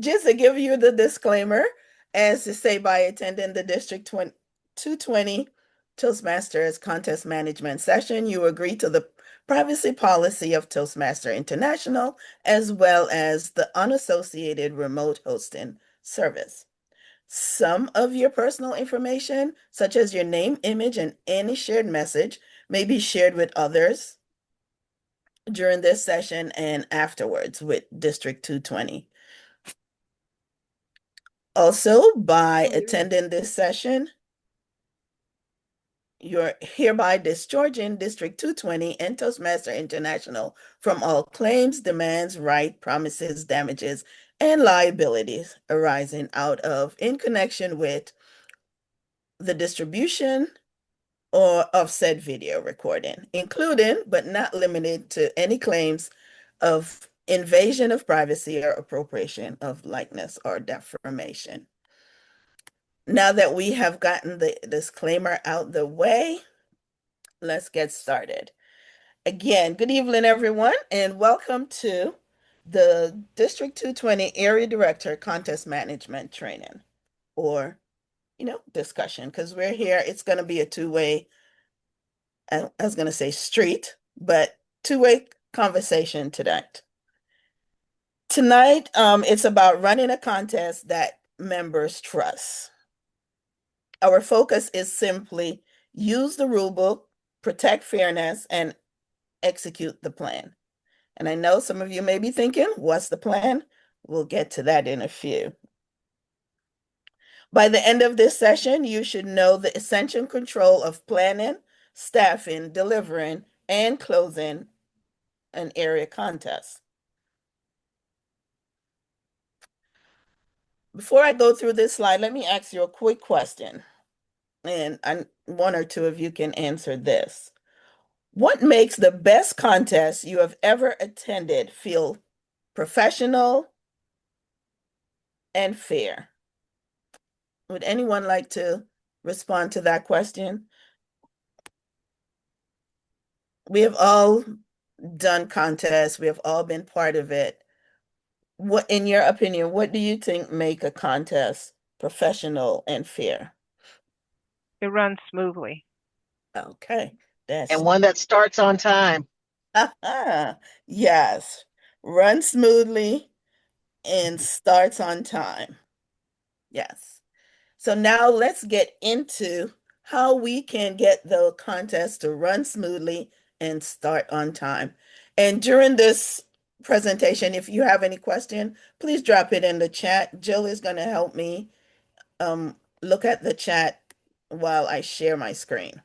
just to give you the disclaimer, as to say, by attending the District 220 Toastmasters contest management session, you agree to the privacy policy of Toastmasters International, as well as the unassociated remote hosting service. Some of your personal information, such as your name, image, and any shared message, may be shared with others during this session and afterwards with District 220. Also, by attending this session, you're hereby discharging District 220 and Toastmasters International from all claims, demands, rights, promises, damages, and liabilities arising out of, in connection with, the distribution or of said video recording, including but not limited to any claims of invasion of privacy or appropriation of likeness or defamation. Now that we have gotten the disclaimer out the way, let's get started. Again, good evening, everyone, and welcome to the District 220 Area Director Contest Management Training, or, discussion, because we're here. It's going to be a two-way, I was going to say street, but two-way conversation tonight. Tonight, it's about running a contest that members trust. Our focus is simply use the rulebook, protect fairness, and execute the plan. And I know some of you may be thinking, what's the plan? We'll get to that in a few. By the end of this session, you should know the essential control of planning, staffing, delivering, and closing an area contest. Before I go through this slide, let me ask you a quick question, and one or two of you can answer this. What makes the best contest you have ever attended feel professional and fair? Would anyone like to respond to that question? We have all done contests. We have all been part of it. What, in your opinion, what do you think make a contest professional and fair? It runs smoothly. Okay, that's And one that starts on time. yes, run smoothly and starts on time. Yes. So now let's get into how we can get the contest to run smoothly and start on time. And during this presentation, if you have any question, please drop it in the chat. Jill is going to help me look at the chat while I share my screen.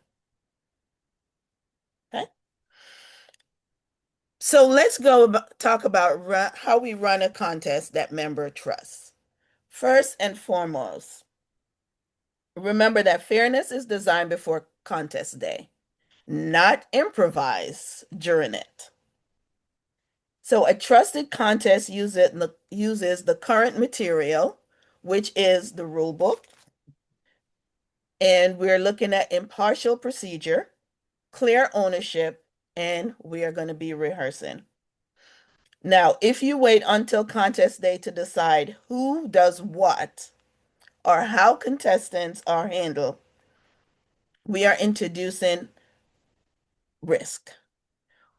Okay. So let's talk about how we run a contest that member trusts. First and foremost, remember that fairness is designed before contest day, not improvised during it. So a trusted contest uses the current material, which is the rule book. And we're looking at impartial procedure, clear ownership, and we are going to be rehearsing. Now, if you wait until contest day to decide who does what or how contestants are handled, we are introducing risk,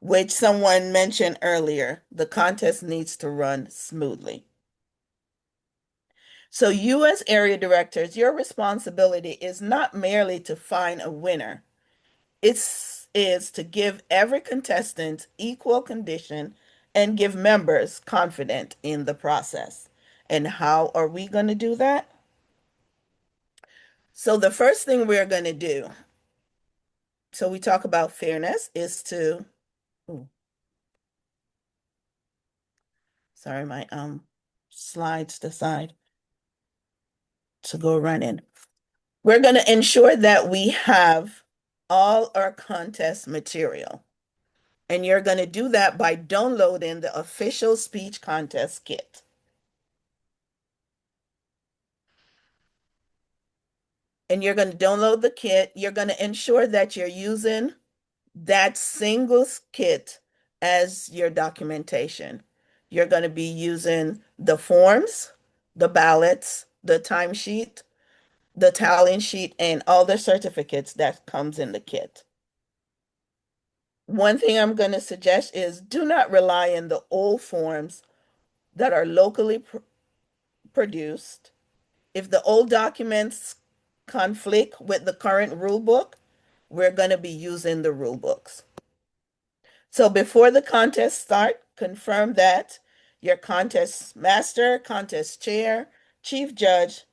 which someone mentioned earlier. The contest needs to run smoothly. So you as area directors, your responsibility is not merely to find a winner. It is to give every contestant equal condition and give members confidence in the process. And how are we going to do that? So the first thing we're going to do, so we talk about fairness, is to, sorry, my slides decide to go running. We're going to ensure that we have all our contest material. And you're going to do that by downloading the official speech contest kit. And you're going to download the kit. You're going to ensure that you're using that single kit as your documentation. You're going to be using the forms, the ballots, the timesheet, the tallying sheet, and all the certificates that comes in the kit. One thing I'm going to suggest is do not rely on the old forms that are locally produced. If the old documents conflict with the current rule book, we're going to be using the rule books. So before the contest start, confirm that your contest master, contest chair, chief judge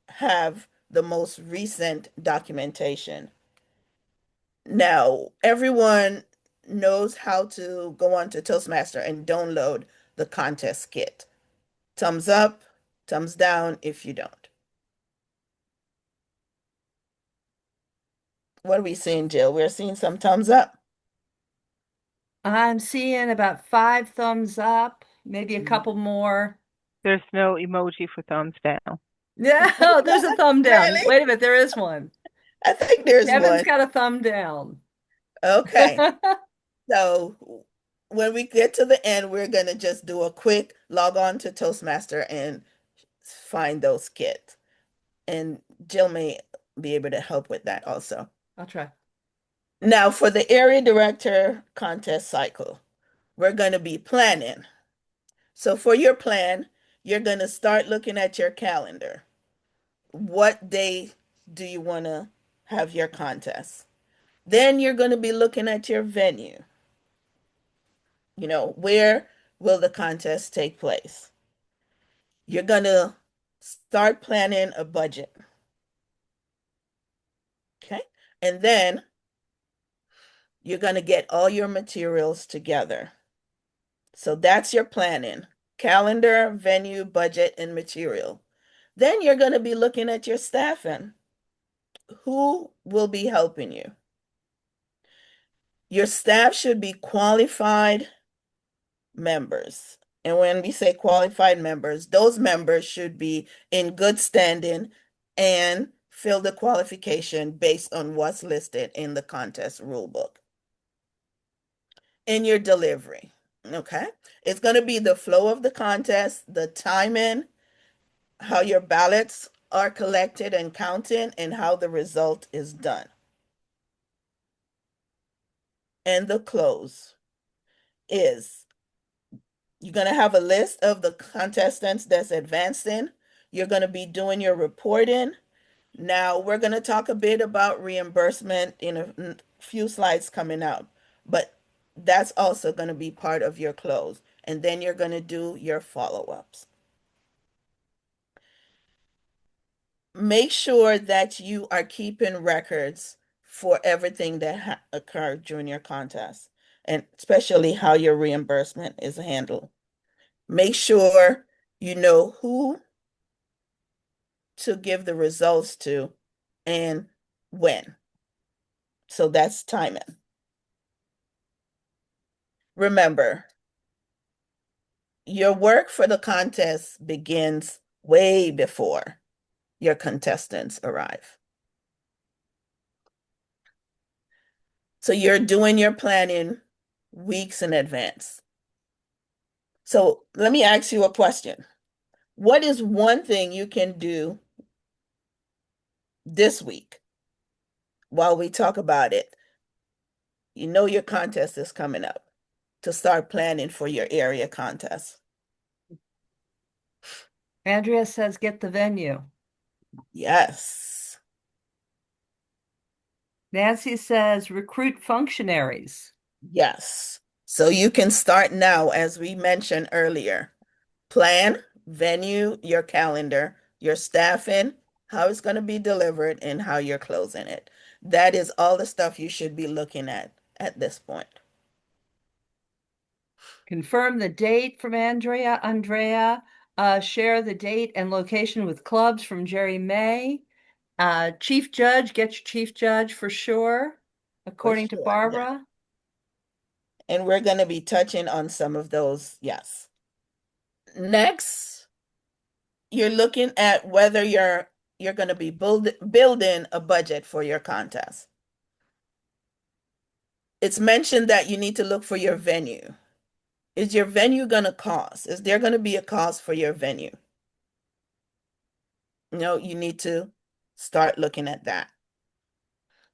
have the most recent documentation. Now, everyone knows how to go on to Toastmaster and download the contest kit. Thumbs up, thumbs down if you don't. What are we seeing, Jill? We're seeing some thumbs up. I'm seeing about 5 thumbs up, maybe a couple more. There's no emoji for thumbs down. Yeah, oh, there's a thumb down. Really? Wait a minute, there is one. I think there's Kevin's one. got a thumb down. Okay. So when we get to the end, we're going to just do a quick log on to Toastmaster and find those kits. And Jill may be able to help with that also. I'll try. Now, for the area director contest cycle, we're going to be planning. So for your plan, you're going to start looking at your calendar. What day do you want to have your contest? Then you're going to be looking at your venue. You know, where will the contest take place? You're going to start planning a budget. Okay. And then you're going to get all your materials together. So that's your planning: calendar, venue, budget, and material. Then you're going to be looking at your staffing. Who will be helping you? Your staff should be qualified members. And when we say qualified members, those members should be in good standing and fill the qualification based on what's listed in the contest rule book. In your delivery, okay? It's going to be the flow of the contest, the timing, how your ballots are collected and counted, and how the result is done. And the close is you're going to have a list of the contestants that's advancing. You're going to be doing your reporting. Now, we're going to talk a bit about reimbursement in a few slides coming out, but that's also going to be part of your close. And then you're going to do your follow-ups. Make sure that you are keeping records for everything that occurred during your contest, and especially how your reimbursement is handled. Make sure you know who to give the results to and when. So that's timing. Remember, your work for the contest begins way before your contestants arrive. So you're doing your planning weeks in advance. So let me ask you a question. What is one thing you can do this week while we talk about it? You know your contest is coming up, to start planning for your area contest. Andrea says get the venue. Yes. Nancy says recruit functionaries. Yes. So you can start now, as we mentioned earlier. Plan, venue, your calendar, your staffing, how it's going to be delivered, and how you're closing it. That is all the stuff you should be looking at this point. Confirm the date from Andrea. Share the date and location with clubs from Jerry May. Chief judge, get your chief judge for sure, according to sure, yeah. Barbara. And we're going to be touching on some of those, yes. Next, you're looking at whether you're going to be building a budget for your contest. It's mentioned that you need to look for your venue. Is your venue going to cost? Is there going to be a cost for your venue? No, you need to start looking at that.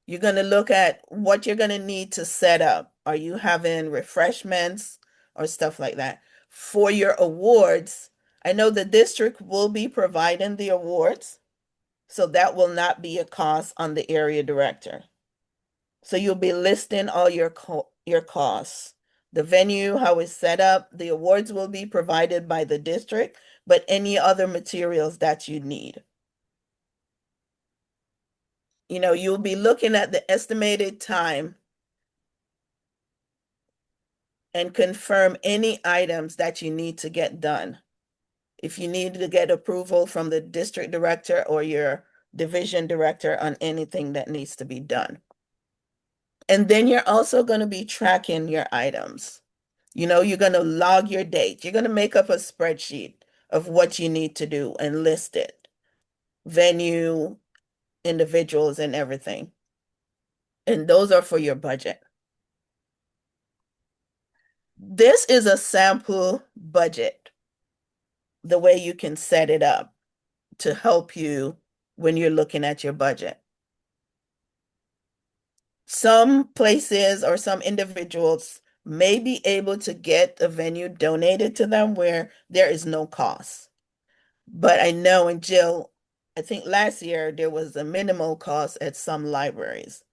You're going to look at what you're going to need to set up. Are you having refreshments or stuff like that? For your awards, I know the district will be providing the awards, so that will not be a cost on the area director. So you'll be listing all your costs. The venue, how it's set up, the awards will be provided by the district, but any other materials that you need. You'll be looking at the estimated time and confirm any items that you need to get done. If you need to get approval from the district director or your division director on anything that needs to be done. And then you're also going to be tracking your items. You're going to log your date. You're going to make up a spreadsheet of what you need to do and list it. Venue, individuals, and everything. And those are for your budget. This is a sample budget, the way you can set it up to help you when you're looking at your budget. Some places or some individuals may be able to get a venue donated to them where there is no cost. But I know in Jill, I think last year there was a minimal cost at some libraries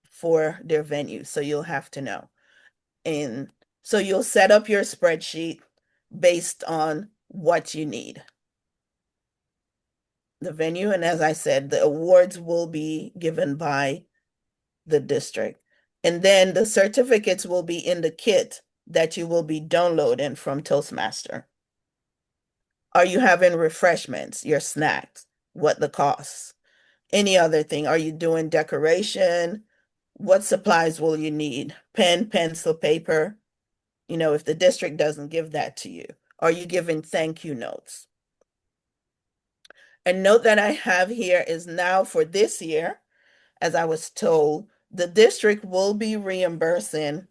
for their venue. So you'll have to know. And so you'll set up your spreadsheet based on what you need. The venue, and as I said, the awards will be given by the district. And then the certificates will be in the kit that you will be downloading from Toastmaster. Are you having refreshments, your snacks? What the costs? Any other thing? Are you doing decoration? What supplies will you need? Pen, pencil, paper? If the district doesn't give that to you, are you giving thank you notes? A note that I have here is now for this year, as I was told, the district will be reimbursing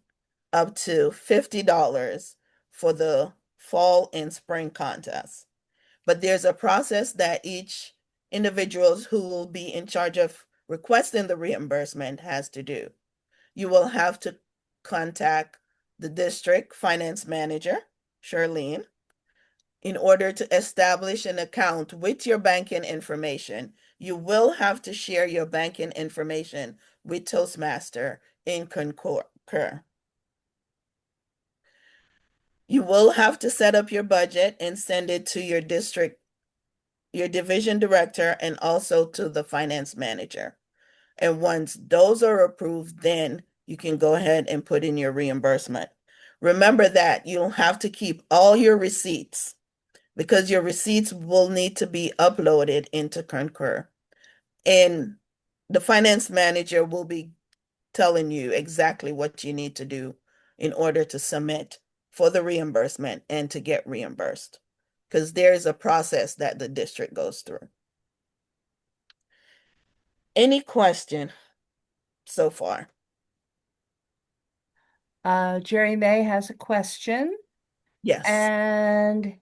up to $50 for the fall and spring contests. But there's a process that each individual who will be in charge of requesting the reimbursement has to do. You will have to contact the district finance manager, Charlene, in order to establish an account with your banking information. You will have to share your banking information with Toastmaster in Concur. You will have to set up your budget and send it to your district, your division director, and also to the finance manager. And once those are approved, then you can go ahead and put in your reimbursement. Remember that you'll have to keep all your receipts because your receipts will need to be uploaded into Concur. And the finance manager will be telling you exactly what you need to do in order to submit for the reimbursement and to get reimbursed, because there's a process that the district goes through. Any question so far? Jerry May has a question. Yes. And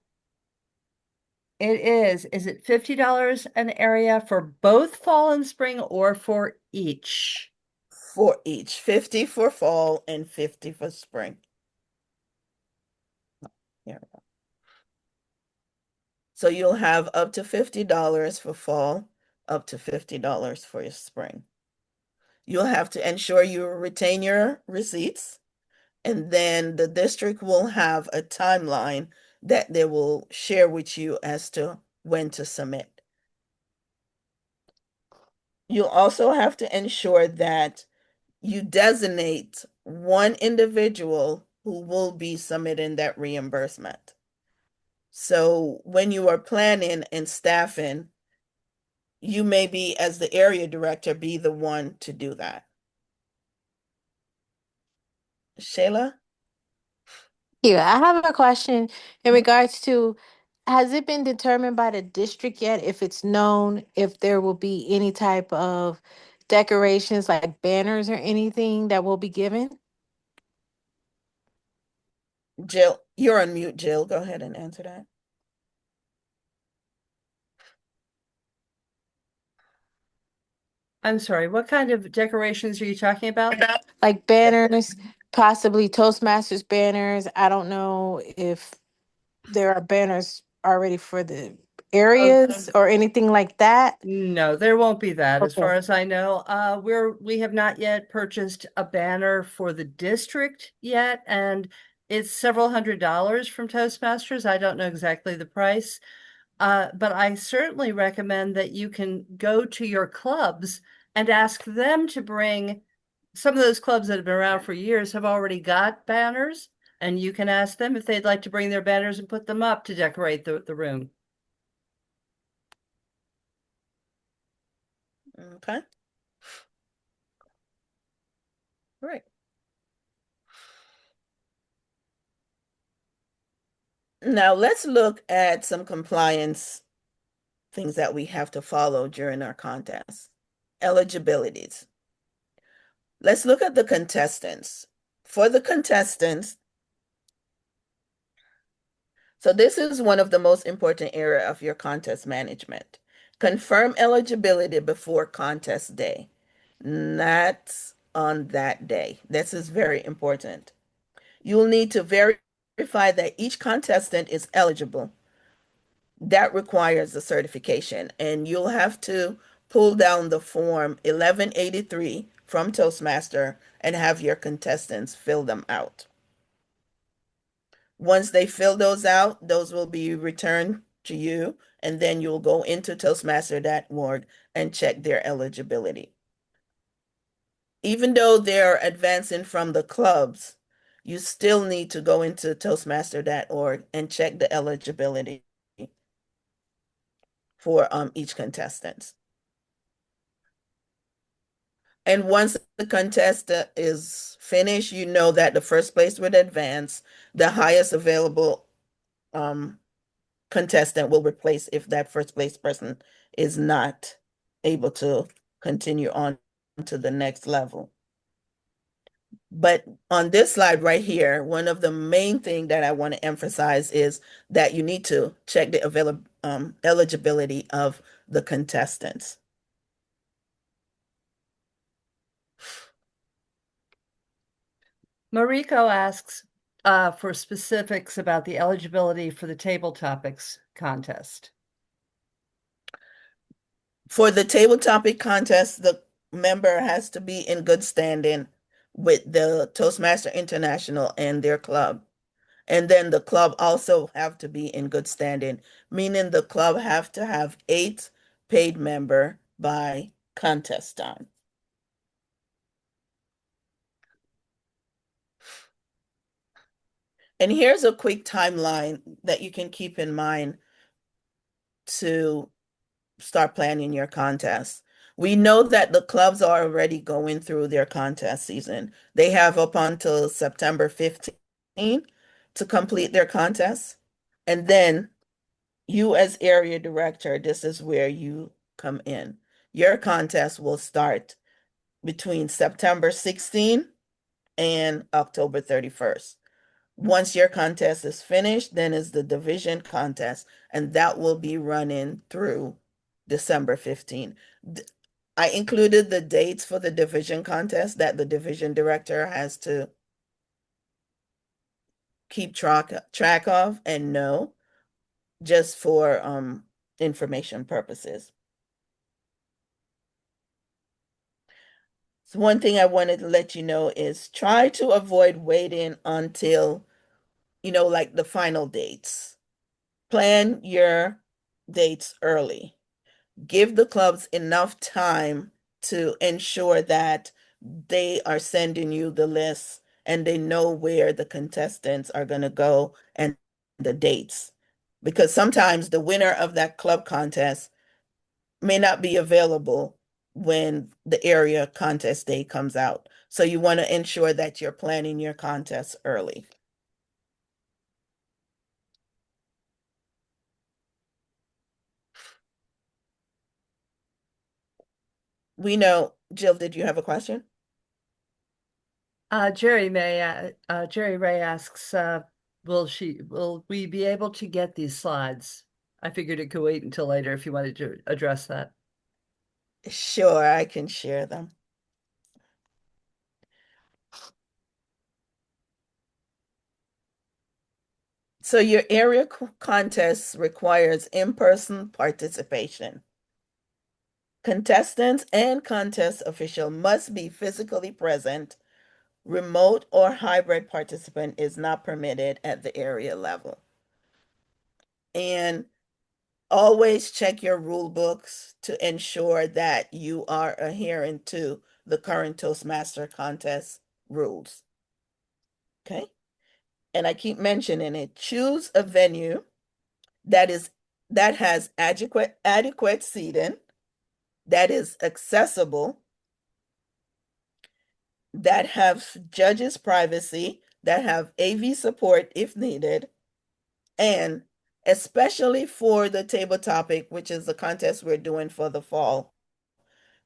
is it $50 an area for both fall and spring or for each? For each, 50 for fall and 50 for spring. Here we go. So you'll have up to $50 for fall, up to $50 for your spring. You'll have to ensure you retain your receipts, and then the district will have a timeline that they will share with you as to when to submit. You'll also have to ensure that you designate one individual who will be submitting that reimbursement. So when you are planning and staffing, you may be, as the area director, be the one to do that. Shayla? Yeah, I have a question in regards to, has it been determined by the district yet if it's known if there will be any type of decorations like banners or anything that will be given? Jill, you're on mute, Jill. Go ahead and answer that. I'm sorry, what kind of decorations are you talking about? Like banners, possibly Toastmasters banners. I don't know if there are banners already for the areas or anything like that. No, there won't be that. As Okay. far as I know, we have not yet purchased a banner for the district yet, and it's several $100s from Toastmasters. I don't know exactly the price. But I certainly recommend that you can go to your clubs and ask them to bring, some of those clubs that have been around for years have already got banners, and you can ask them if they'd like to bring their banners and put them up to decorate the room. Okay. Right. Now let's look at some compliance things that we have to follow during our contest. Eligibilities. Let's look at the contestants. For the contestants, so this is one of the most important area of your contest management. Confirm eligibility before contest day, not on that day. This is very important. You'll need to verify that each contestant is eligible. That requires a certification, and you'll have to pull down the form 1183 from Toastmaster and have your contestants fill them out. Once they fill those out, those will be returned to you, and then you'll go into toastmaster.org and check their eligibility. Even though they're advancing from the clubs, you still need to go into toastmaster.org and check the eligibility for each contestant. And once the contest is finished, you know that the first place would advance, the highest available contestant will replace if that first place person is not able to continue on to the next level. But on this slide right here, one of the main thing that I want to emphasize is that you need to check the eligibility of the contestants. Mariko asks for specifics about the eligibility for the table topics contest. For the table topic contest, the member has to be in good standing with the Toastmaster International and their club. And then the club also have to be in good standing, meaning the club have to have 8 paid member by contest time. And here's a quick timeline that you can keep in mind to start planning your contest. We know that the clubs are already going through their contest season. They have up until September 15 to complete their contest. And then you as area director, this is where you come in. Your contest will start between September 16 and October 31st. Once your contest is finished, then is the division contest, and that will be running through December 15. I included the dates for the division contest that the division director has to keep track of and know, just for information purposes. So one thing I wanted to let you know is try to avoid waiting until, like the final dates. Plan your dates early. Give the clubs enough time to ensure that they are sending you the list and they know where the contestants are going to go and the dates. Because sometimes the winner of that club contest may not be available when the area contest day comes out. So you want to ensure that you're planning your contests early. We know, Jill, did you have a question? Jerry Ray asks, will we be able to get these slides? I figured it could wait until later if you wanted to address that. Sure, I can share them. So your area contest requires in-person participation. Contestants and contest official must be physically present. Remote or hybrid participant is not permitted at the area level. And always check your rule books to ensure that you are adhering to the current Toastmaster contest rules. Okay? And I keep mentioning it. Choose a venue that has adequate seating, that is accessible, that have judges' privacy, that have AV support if needed, and especially for the table topic, which is the contest we're doing for the fall,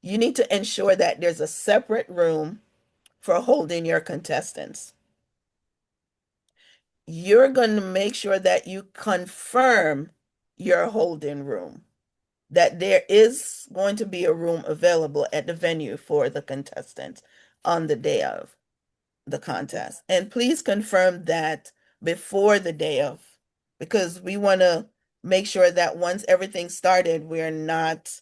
you need to ensure that there's a separate room for holding your contestants. You're going to make sure that you confirm your holding room, that there is going to be a room available at the venue for the contestants on the day of the contest. And please confirm that before the day of, because we want to make sure that once everything started, we're not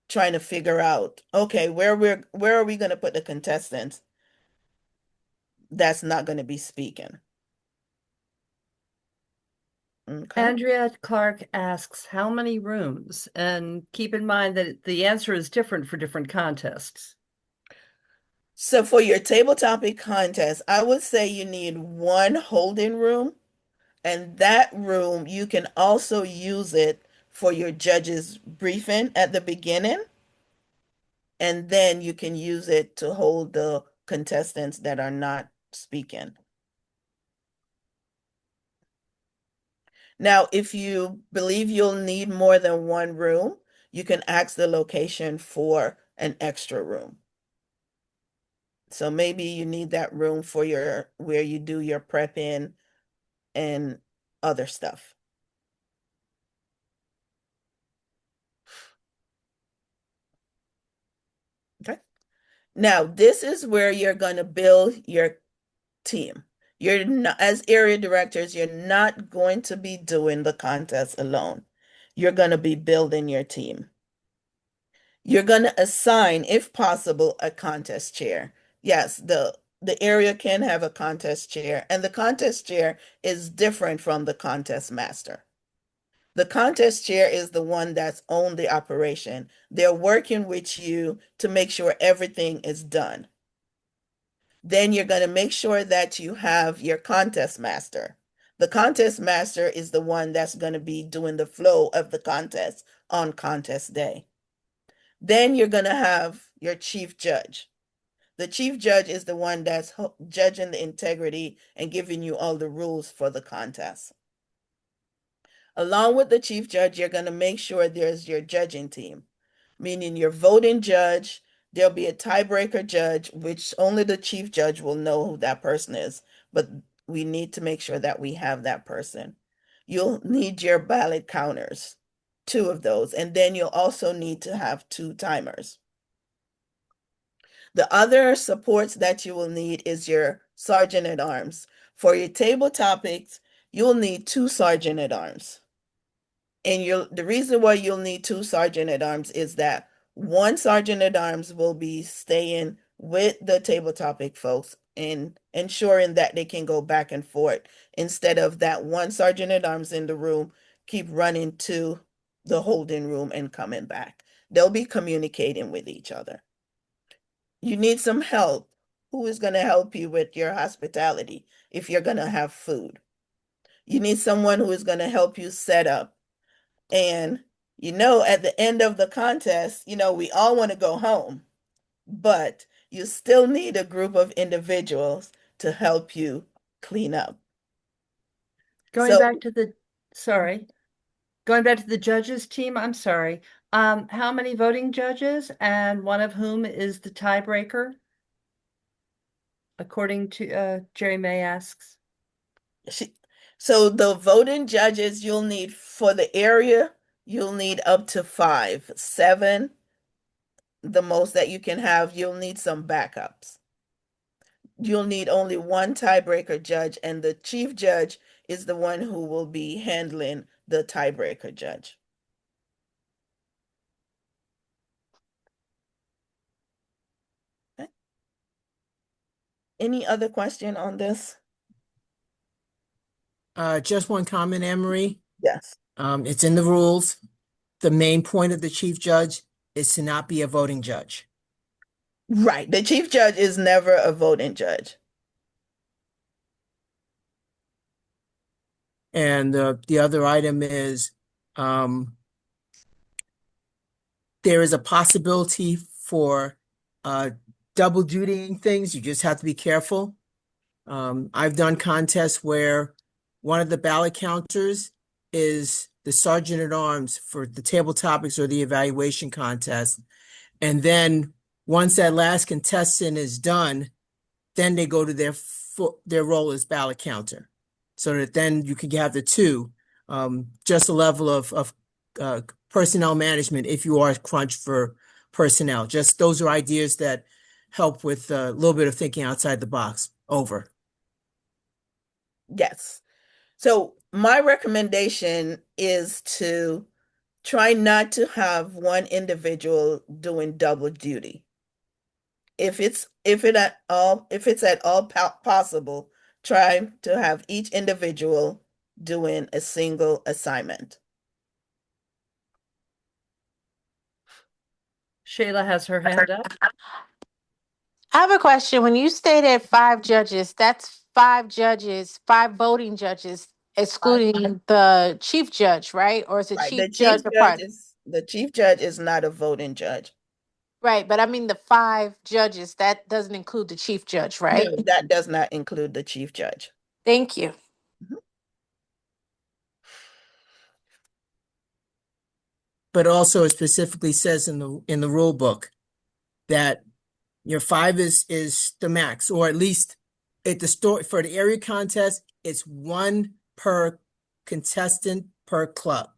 trying to figure out, okay, where are we going to put the contestants that's not going to be speaking. Okay. Andrea Clark asks, how many rooms? And keep in mind that the answer is different for different contests. So for your table topic contest, I would say you need one holding room, and that room you can also use it for your judges briefing at the beginning, and then you can use it to hold the contestants that are not speaking. Now, if you believe you'll need more than one room, you can ask the location for an extra room. So maybe you need that room for where you do your prepping and other stuff. Okay. Now, this is where you're going to build your team. You're not, as area directors, you're not going to be doing the contest alone. You're going to be building your team. You're going to assign, if possible, a contest chair. Yes, the area can have a contest chair, and the contest chair is different from the contest master. The contest chair is the one that's on the operation. They're working with you to make sure everything is done. Then you're going to make sure that you have your contest master. The contest master is the one that's going to be doing the flow of the contest on contest day. Then you're going to have your chief judge. The chief judge is the one that's judging the integrity and giving you all the rules for the contest. Along with the chief judge, you're going to make sure there's your judging team, meaning your voting judge. There'll be a tiebreaker judge, which only the chief judge will know who that person is, but we need to make sure that we have that person. You'll need your ballot counters, 2 of those, and then you'll also need to have 2 timers. The other supports that you will need is your sergeant at arms. For your table topics, you'll need 2 sergeant at arms. And the reason why you'll need 2 sergeant at arms is that one sergeant at arms will be staying with the table topic folks and ensuring that they can go back and forth instead of that one sergeant at arms in the room keep running to the holding room and coming back. They'll be communicating with each other. You need some help. Who is going to help you with your hospitality if you're going to have food? You need someone who is going to help you set up. And, at the end of the contest, we all want to go home, but you still need a group of individuals to help you clean up. Going back to the judges team, I'm sorry. How many voting judges, and one of whom is the tiebreaker? According to Jerry May asks. So the voting judges you'll need for the area, you'll need up to 5, 7 the most that you can have, you'll need some backups. You'll need only one tiebreaker judge, and the chief judge is the one who will be handling the tiebreaker judge. Okay. Any other question on this? Just one comment, AnnMarie. Yes. It's in the rules. The main point of the chief judge is to not be a voting judge. Right. The chief judge is never a voting judge. And the other item is there is a possibility for double dutying things. You just have to be careful. I've done contests where one of the ballot counters is the sergeant at arms for the table topics or the evaluation contest. And then once that last contestant is done, then they go to their role as ballot counter. So that then you can have the two, just a level of personnel management if you are crunched for personnel. Just those are ideas that help with a little bit of thinking outside the box. Over. Yes. So my recommendation is to try not to have one individual doing double duty. If it's at all possible, try to have each individual doing a single assignment. Shayla has her hand up. I have a question. When you stated 5 judges, that's 5 judges, 5 voting judges, excluding the chief judge, right? Or is the Right. chief judge a part? The chief judge is not a voting judge. Right, but I mean the 5 judges, that doesn't include the chief judge, right? No, that does not include the chief judge. Thank you. But also it specifically says in the rule book that your 5 is the max, or at least at the story for the area contest, it's 1 per contestant per club.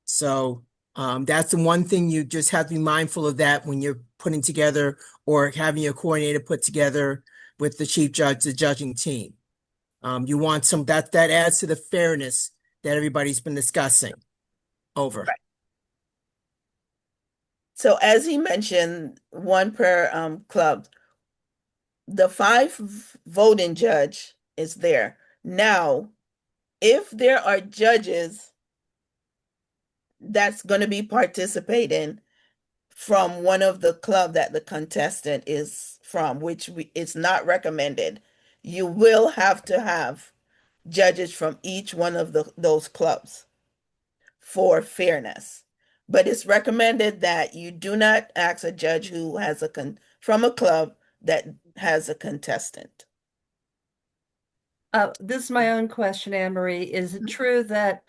So that's the one thing you just have to be mindful of that when you're putting together or having your coordinator put together with the chief judge, the judging team. You want some that adds to the fairness that everybody's been discussing. Over. Right. So as he mentioned, 1 per club. The 5 voting judge is there. Now, if there are judges that's going to be participating from one of the club that the contestant is from, which it's not recommended, you will have to have judges from each one of those clubs for fairness. But it's recommended that you do not ask a judge who has from a club that has a contestant. This is my own question, AnnMarie. Is it true that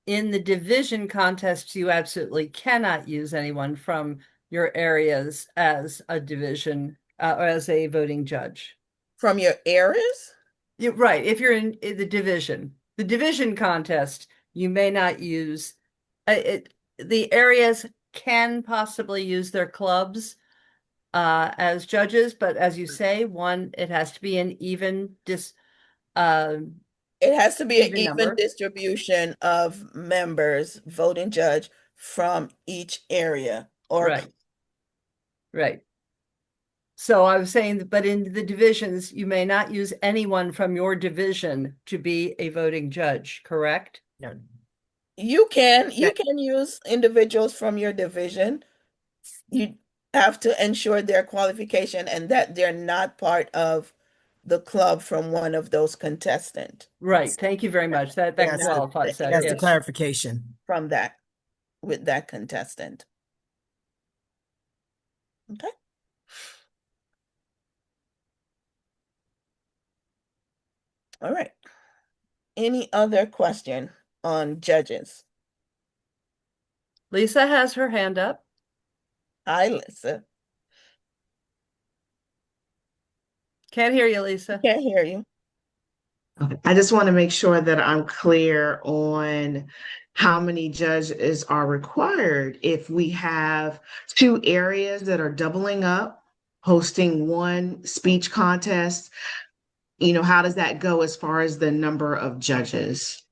in the division contests, you absolutely cannot use anyone from your areas as a division or as a voting judge? From your areas? Right. If you're in the division contest, you may not use the areas can possibly use their clubs as judges, but as you say, it has to be an even It has to be an even even number. distribution of members, voting judge from each area or Right. Right. So I was saying, but in the divisions, you may not use anyone from your division to be a voting judge, correct? Yeah. you can use individuals from your division. You have to ensure their qualification and that they're not part of the club from one of those contestants. Right. Thank you very much. That Yes, qualifies that. that's the Yes. clarification. From that, with that contestant. Okay. All right. Any other question on judges? Lisa has her hand up. Hi, Lisa. Can't hear you, Lisa. Can't hear you. Okay. I just want to make sure that I'm clear on how many judges are required if we have two areas that are doubling up, hosting one speech contest. How does that go as far as the number of judges?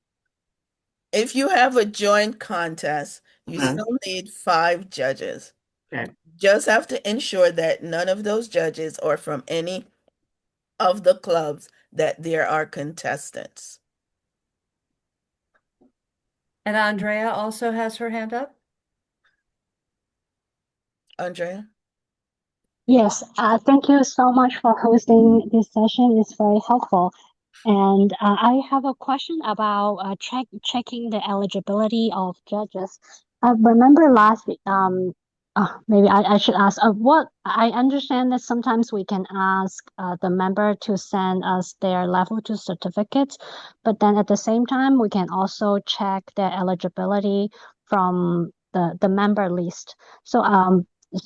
If you have a joint contest, you Mhm. still need 5 judges. Okay. Just have to ensure that none of those judges are from any of the clubs that there are contestants. And Andrea also has her hand up. Andrea? Yes, thank you so much for hosting this session. It's very helpful. And I have a question about checking the eligibility of judges. I remember last week, maybe I should ask, what I understand that sometimes we can ask the member to send us their level 2 certificates, but then at the same time, we can also check their eligibility from the member list. So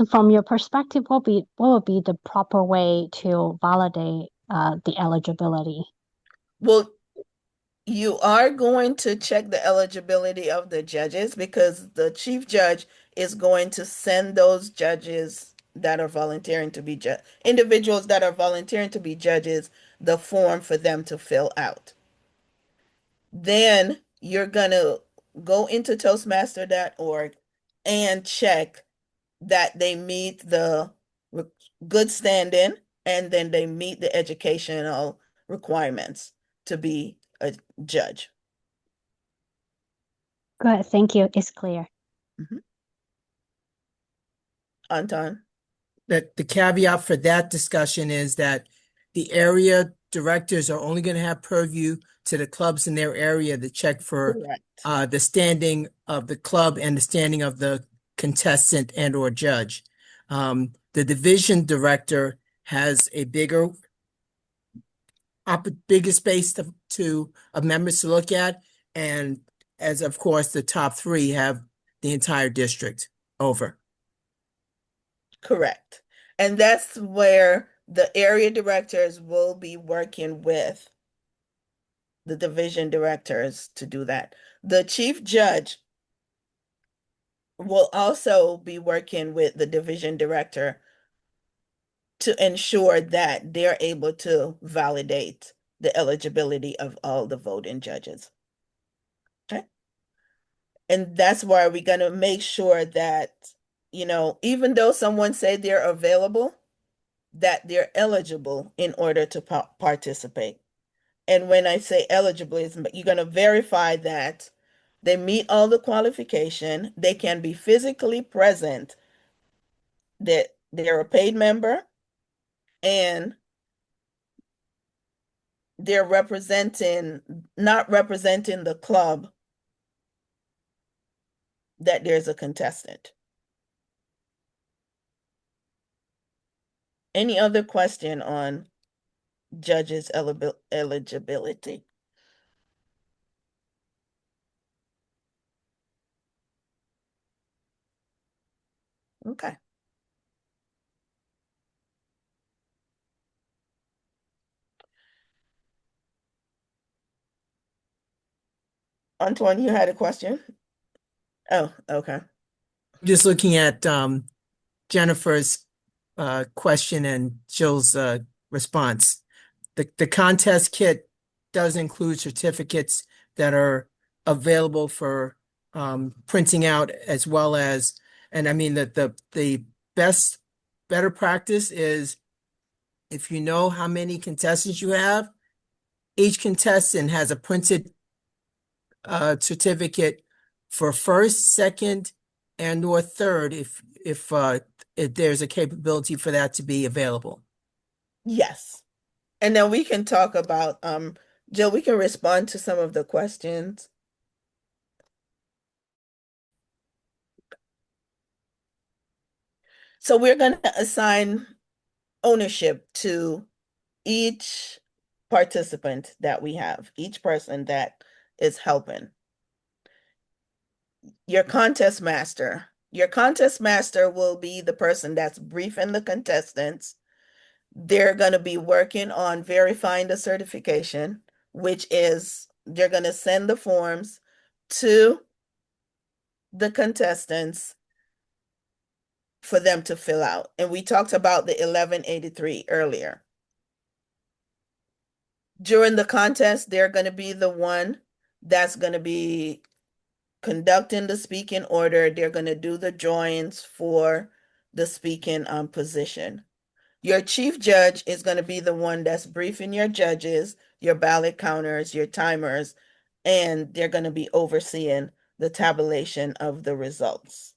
from your perspective, what would be the proper way to validate the eligibility? Well, you are going to check the eligibility of the judges because the chief judge is going to send those judges that are volunteering to be individuals that are volunteering to be judges, the form for them to fill out. Then you're going to go into toastmaster.org and check that they meet the good standing and then they meet the educational requirements to be a judge. Good, thank you. It's clear. Anton? That the caveat for that discussion is that the area directors are only going to have purview to the clubs in their area to check for Correct. the standing of the club and the standing of the contestant and or judge. The division director has a bigger space of members to look at, and as of course the top 3 have the entire district over. Correct. And that's where the area directors will be working with the division directors to do that. The chief judge will also be working with the division director to ensure that they're able to validate the eligibility of all the voting judges. Okay. And that's why we're going to make sure that, even though someone say they're available, that they're eligible in order to participate. And when I say eligible, you're going to verify that they meet all the qualification, they can be physically present, that they're a paid member, and they're not representing the club that there's a contestant. Any other question on judges' eligibility? Okay. Antoine, you had a question? Oh, okay. Just looking at Jennifer's question and Jill's response. The contest kit does include certificates that are available for printing out, as well as, and I mean that the better practice is, if you know how many contestants you have, each contestant has a printed certificate for first, second, and or third, if there's a capability for that to be available. Yes. And then we can talk about, Jill, we can respond to some of the questions. So we're going to assign ownership to each participant that we have, each person that is helping. Your contest master will be the person that's briefing the contestants. They're going to be working on verifying the certification, which is they're going to send the forms to the contestants for them to fill out. And we talked about the 1183 earlier. During the contest, they're going to be the one that's going to be conducting the speaking order. They're going to do the drawings for the speaking position. Your chief judge is going to be the one that's briefing your judges, your ballot counters, your timers, and they're going to be overseeing the tabulation of the results.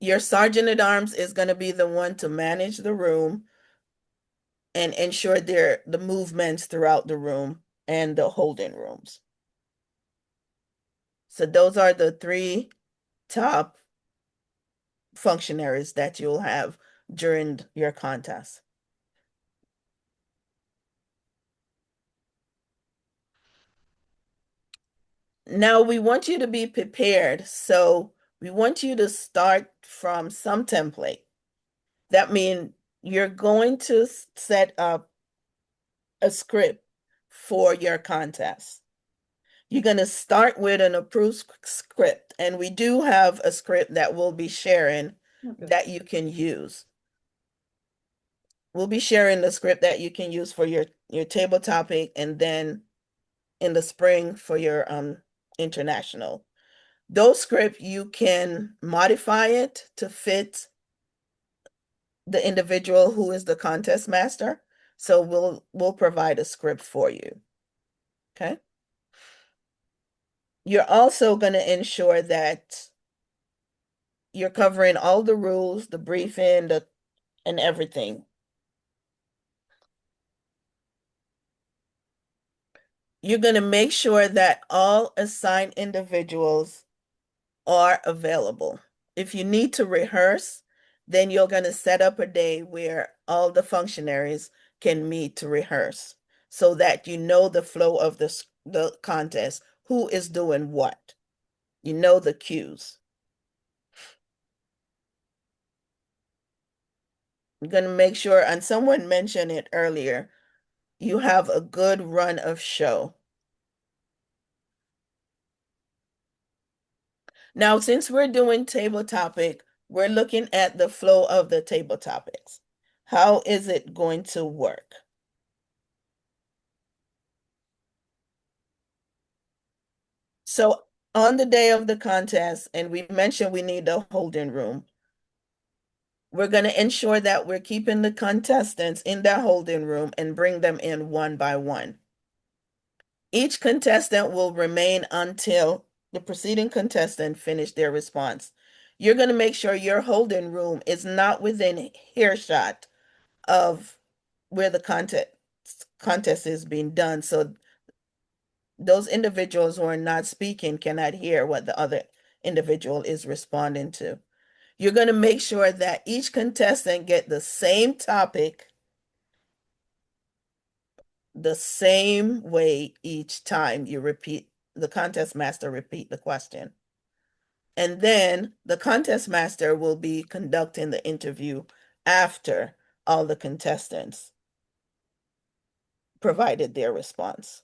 Your sergeant at arms is going to be the one to manage the room and ensure the movements throughout the room and the holding rooms. So those are the three top functionaries that you'll have during your contest. Now we want you to be prepared. So we want you to start from some template. That means you're going to set up a script for your contest. You're going to start with an approved script, and we do have a script that we'll be sharing that you can use. We'll be sharing the script that you can use for your table topic, and then in the spring for your international. Those scripts, you can modify it to fit the individual who is the contest master. So we'll provide a script for you. Okay. You're also going to ensure that you're covering all the rules, the briefing, and everything. You're going to make sure that all assigned individuals are available. If you need to rehearse, then you're going to set up a day where all the functionaries can meet to rehearse so that you know the flow of the contest, who is doing what. You know the cues. You're going to make sure, and someone mentioned it earlier, you have a good run of show. Now, since we're doing table topic, we're looking at the flow of the table topics. How is it going to work? So on the day of the contest, and we mentioned we need a holding room, we're going to ensure that we're keeping the contestants in that holding room and bring them in one by one. Each contestant will remain until the preceding contestant finish their response. You're going to make sure your holding room is not within earshot of where the contest is being done. So those individuals who are not speaking cannot hear what the other individual is responding to. You're going to make sure that each contestant get the same topic the same way each time you repeat, the contest master repeat the question. And then the contest master will be conducting the interview after all the contestants provided their response.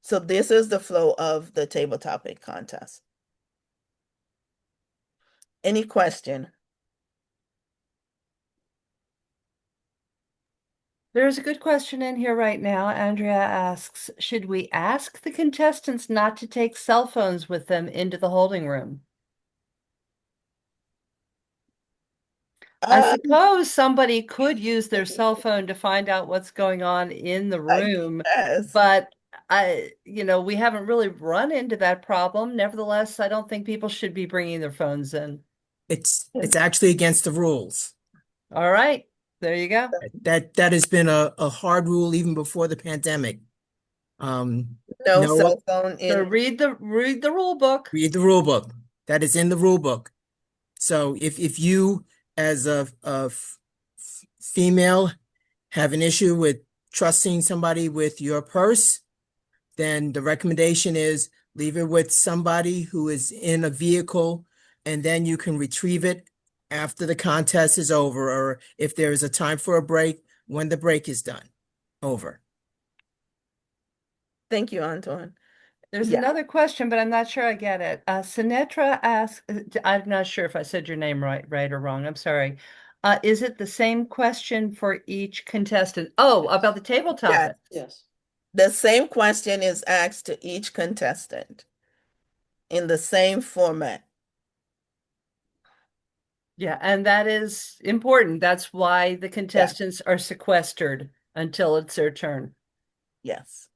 So this is the flow of the table topic contest. Any question? There's a good question in here right now. Andrea asks, should we ask the contestants not to take cell phones with them into the holding room? I suppose somebody could use their cell phone to find out what's going on in the room, but we haven't really run into that problem. Nevertheless, I don't think people should be bringing their phones in. It's actually against the rules. All right, there you go. That has been a hard rule even before the pandemic. No cell phone in. So read the rule book. Read the rule book. That is in the rule book. So if you as a female have an issue with trusting somebody with your purse, then the recommendation is leave it with somebody who is in a vehicle, and then you can retrieve it after the contest is over, or if there is a time for a break, when the break is done. Over. Thank you, Antoine. There's Yeah. another question, but I'm not sure I get it. Sinetra asks, I'm not sure if I said your name right or wrong. I'm sorry. Is it the same question for each contestant? Oh, about the table topic. Yes. The same question is asked to each contestant in the same format. Yeah, and that is important. That's why the contestants are sequestered until it's their turn. Yes.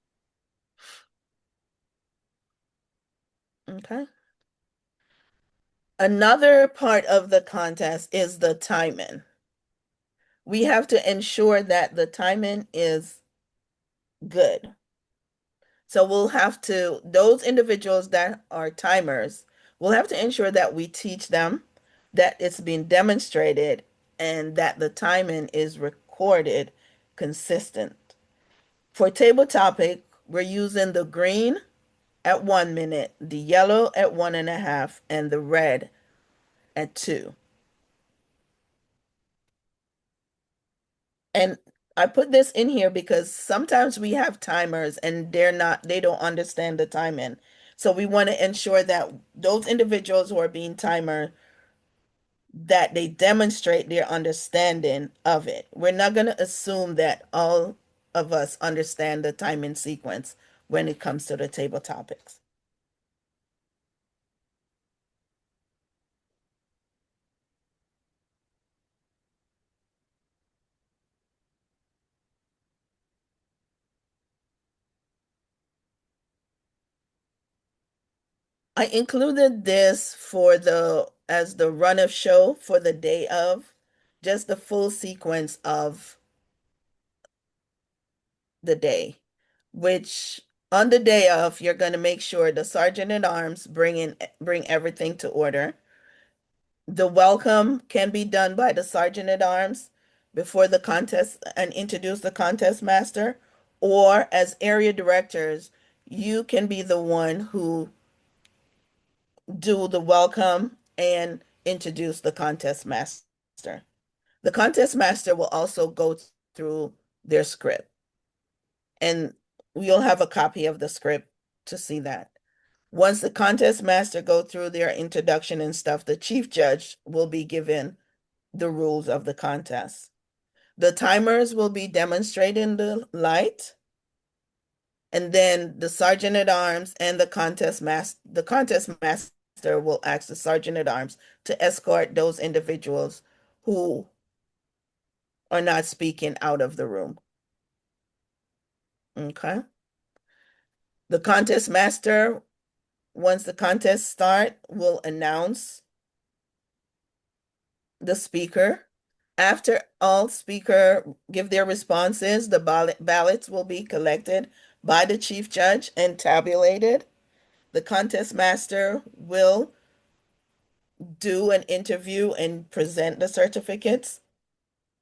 Okay. Another part of the contest is the timing. We have to ensure that the timing is good. So we'll have to, those individuals that are timers, we'll have to ensure that we teach them, that it's being demonstrated, and that the timing is recorded consistent. For table topic, we're using the green at 1 minute, the yellow at 1.5, and the red at 2. And I put this in here because sometimes we have timers and they don't understand the timing. So we want to ensure that those individuals who are being timer, that they demonstrate their understanding of it. We're not going to assume that all of us understand the timing sequence when it comes to the table topics. I included this as the run of show for the day of, just the full sequence of the day, which on the day of, you're going to make sure the sergeant at arms bring everything to order. The welcome can be done by the sergeant at arms before the contest and introduce the contest master, or as area directors, you can be the one who do the welcome and introduce the contest master. The contest master will also go through their script, and you'll have a copy of the script to see that. Once the contest master go through their introduction and stuff, the chief judge will be given the rules of the contest. The timers will be demonstrating the light, and then the sergeant at arms and the contest master will ask the sergeant at arms to escort those individuals who are not speaking out of the room. Okay. The contest master, once the contest start, will announce the speaker. After all speaker give their responses, the ballots will be collected by the chief judge and tabulated. The contest master will do an interview and present the certificates.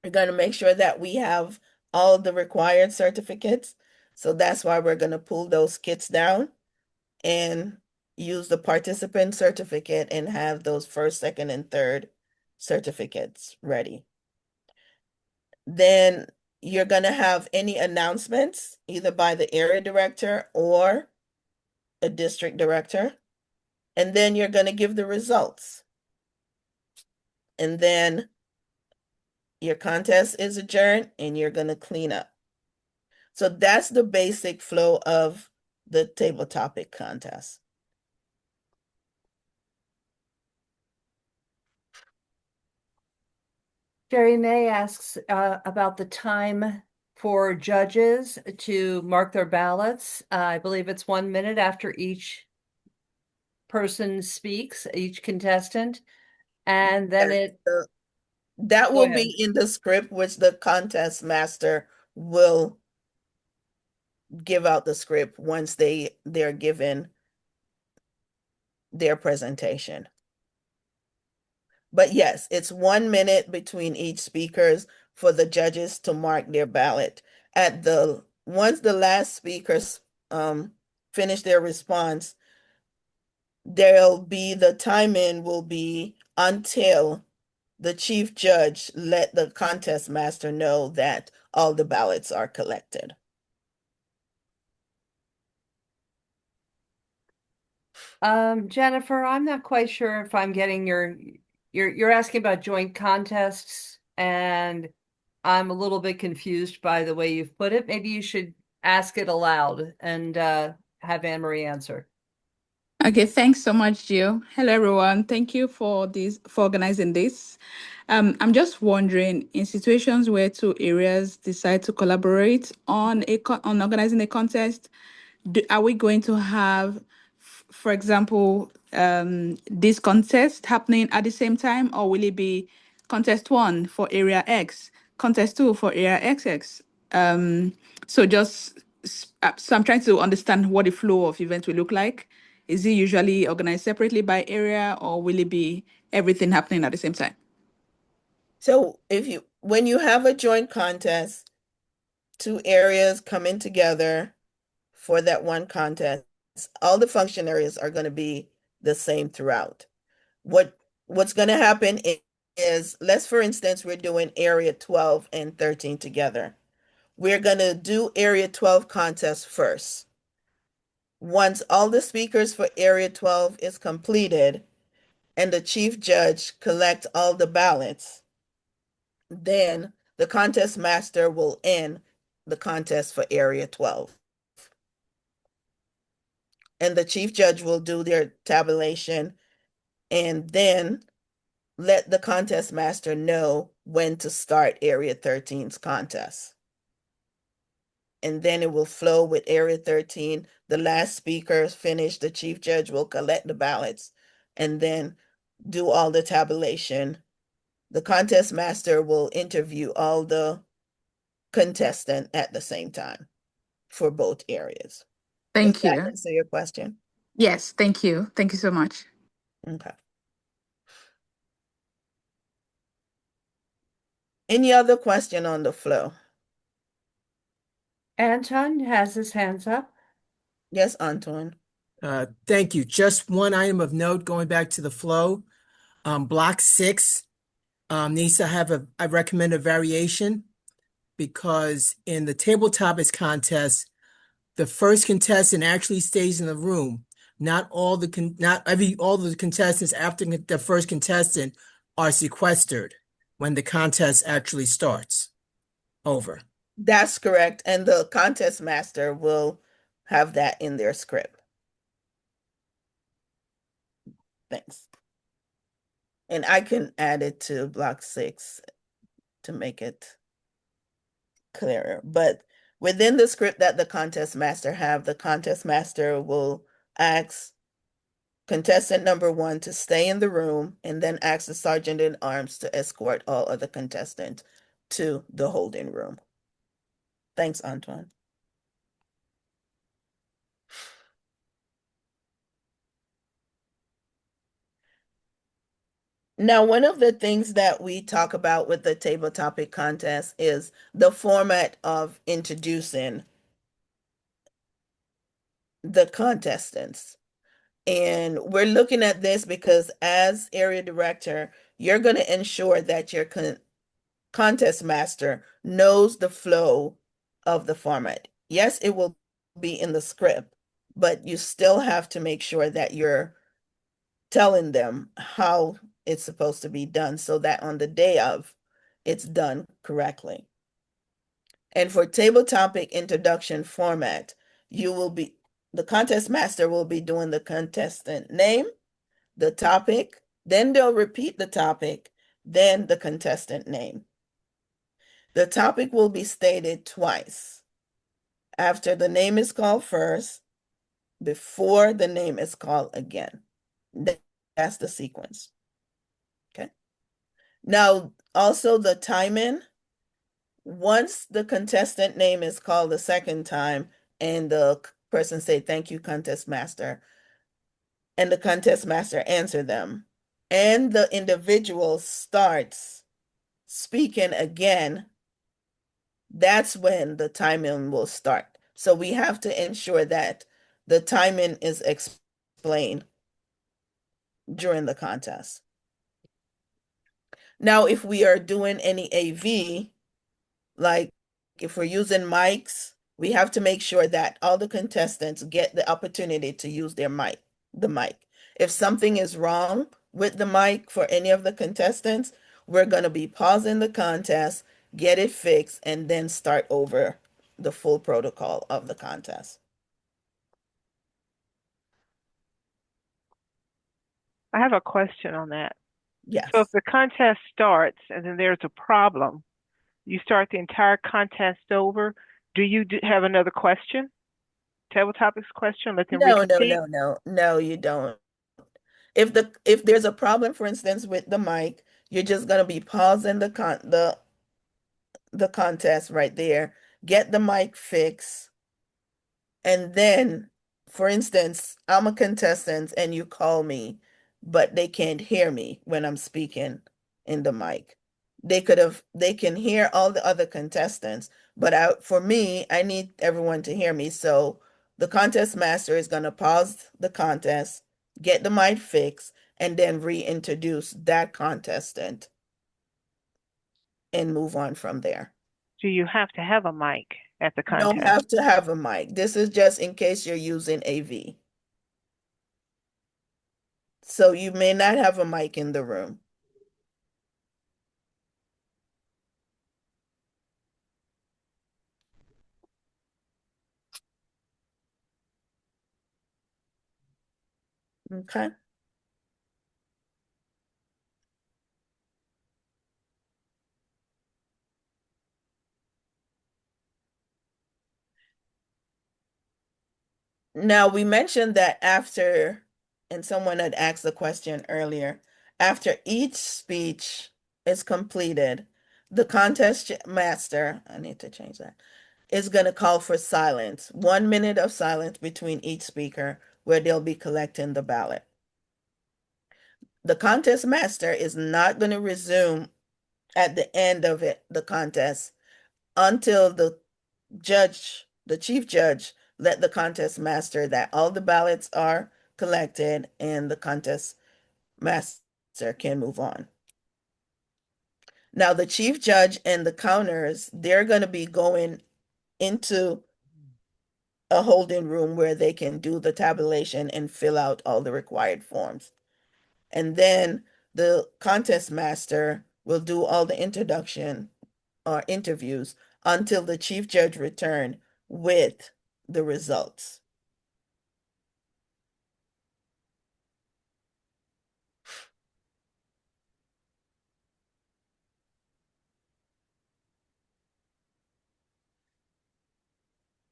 We're going to make sure that we have all the required certificates. So that's why we're going to pull those kits down and use the participant certificate and have those first, second, and third certificates ready. Then you're going to have any announcements either by the area director or a district director. And then you're going to give the results. And then your contest is adjourned and you're going to clean up. So that's the basic flow of the table topic contest. Jerry May asks about the time for judges to mark their ballots. I believe it's 1 minute after each person speaks, each contestant, and then that will be in the script, which the contest master will give out the script once they're given their presentation. But yes, it's 1 minute between each speakers for the judges to mark their ballot. Once the last speakers finish their response, the timing will be until the chief judge let the contest master know that all the ballots are collected. Jennifer, I'm not quite sure if I'm getting you're asking about joint contests, and I'm a little bit confused by the way you've put it. Maybe you should ask it aloud and have AnnMarie answer. Okay, thanks so much, Jill. Hello, everyone. Thank you for organizing this. I'm just wondering, in situations where two areas decide to collaborate on on organizing a contest, are we going to have, for example, this contest happening at the same time, or will it be contest one for area X, contest two for area XX? So so I'm trying to understand what the flow of events will look like. Is it usually organized separately by area, or will it be everything happening at the same time? So when you have a joint contest, two areas coming together for that one contest, all the function areas are going to be the same throughout. What's going to happen is, let's for instance, we're doing area 12 and 13 together. We're going to do area 12 contest first. Once all the speakers for area 12 is completed and the chief judge collect all the ballots, then the contest master will end the contest for area 12. And the chief judge will do their tabulation and then let the contest master know when to start area 13's contest. And then it will flow with area 13. The last speakers finish, the chief judge will collect the ballots and then do all the tabulation. The contest master will interview all the contestants at the same time for both areas. Does Thank that you. answer your question? Yes, thank you. Thank you so much. Okay. Any other question on the flow? Anton has his hands up. Yes, Antoine. Thank you. Just one item of note, going back to the flow. Block 6 needs to have I recommend a variation, because in the table topics contest, the first contestant actually stays in the room. Not all the contestants after the first contestant are sequestered when the contest actually starts. Over. That's correct. And the contest master will have that in their script. Thanks. And I can add it to block 6 to make it clearer. But within the script that the contest master have, the contest master will ask contestant number 1 to stay in the room and then ask the sergeant in arms to escort all other contestants to the holding room. Thanks, Antoine. Now, one of the things that we talk about with the table topic contest is the format of introducing the contestants. And we're looking at this because as area director, you're going to ensure that your contest master knows the flow of the format. Yes, it will be in the script, but you still have to make sure that you're telling them how it's supposed to be done so that on the day of, it's done correctly. And for table topic introduction format, the contest master will be doing the contestant name, the topic, then they'll repeat the topic, then the contestant name. The topic will be stated twice. After the name is called first, before the name is called again. That's the sequence. Okay. Now, also the timing. Once the contestant name is called the second time and the person say, "Thank you, contest master," and the contest master answer them, and the individual starts speaking again, that's when the timing will start. So we have to ensure that the timing is explained during the contest. Now, if we are doing any AV, like if we're using mics, we have to make sure that all the contestants get the opportunity to use the mic. If something is wrong with the mic for any of the contestants, we're going to be pausing the contest, get it fixed, and then start over the full protocol of the contest. I have a question on that. Yes. So if the contest starts and then there's a problem, you start the entire contest over. Do you have another question? Table topics question? Let them No, no, recompete? no, no, no, you don't. If there's a problem, for instance, with the mic, you're just gonna be pausing the contest right there, get the mic fixed, and then, for instance, I'm a contestant and you call me, but they can't hear me when I'm speaking in the mic. They can hear all the other contestants, but for me, I need everyone to hear me. So the contest master is gonna pause the contest, get the mic fixed, and then reintroduce that contestant and move on from there. Do you have to have a mic at the You don't contest? have to have a mic. This is just in case you're using AV. So you may not have a mic in the room. Okay. Now we mentioned that after, and someone had asked the question earlier, after each speech is completed, the contest master, I need to change that, is going to call for silence, 1 minute of silence between each speaker where they'll be collecting the ballot. The contest master is not going to resume at the end of the contest until the chief judge, let the contest master that all the ballots are collected and the contest master can move on. Now, the chief judge and the counters, they're going to be going into a holding room where they can do the tabulation and fill out all the required forms. And then the contest master will do all the introduction or interviews until the chief judge return with the results.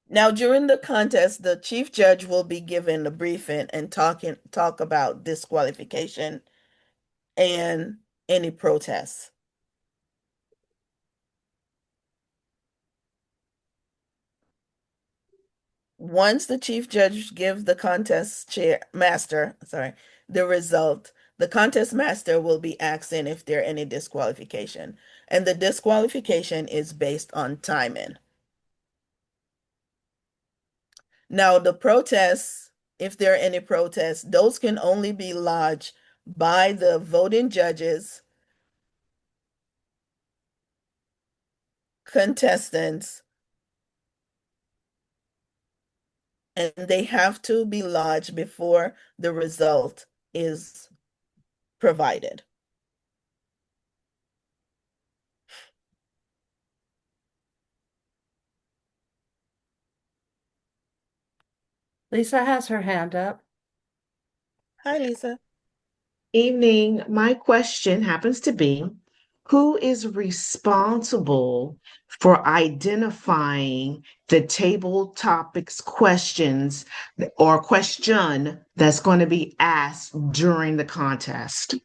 Now, during the contest, the chief judge will be given a briefing and talk about disqualification and any protests. Once the chief judge gives the contest master, the result, the contest master will be asking if there are any disqualification. And the disqualification is based on timing. Now, the protests, if there are any protests, those can only be lodged by the voting judges, contestants, and they have to be lodged before the result is provided. Lisa has her hand up. Hi, Lisa. Evening. My question happens to be, who is responsible for identifying the table topics questions or question that's going to be asked during the contest?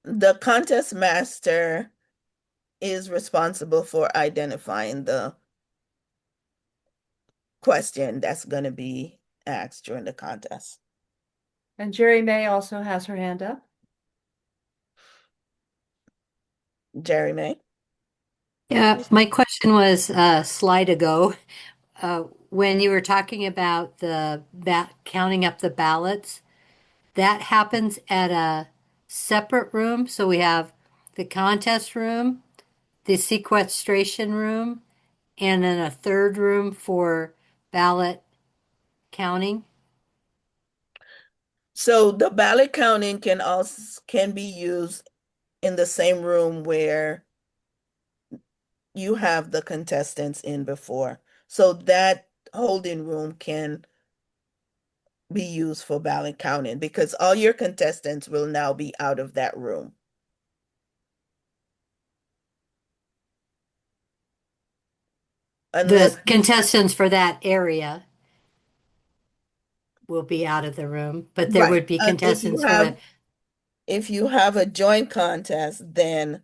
The contest master is responsible for identifying the question that's going to be asked during the contest. And Jerry May also has her hand up. Jerry May? Yeah, my question was a slide ago, when you were talking about the counting up the ballots, that happens at separate rooms. So we have the contest room, the sequestration room, and then a third room for ballot counting. So the ballot counting can be used in the same room where you have the contestants in before. So that holding room can be used for ballot counting because all your contestants will now be out of that room. The Unless, contestants for that area will be out of the room, but there right. would be contestants for the. If you have a joint contest, then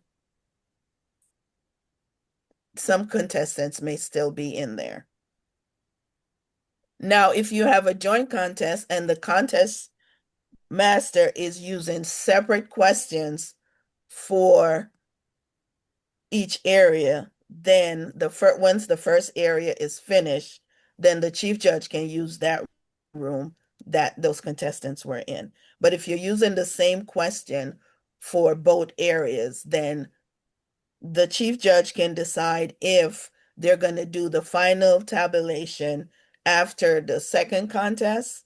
some contestants may still be in there. Now, if you have a joint contest and the contest master is using separate questions for each area, then once the first area is finished, then the chief judge can use that room that those contestants were in. But if you're using the same question for both areas, then the chief judge can decide if they're going to do the final tabulation after the second contest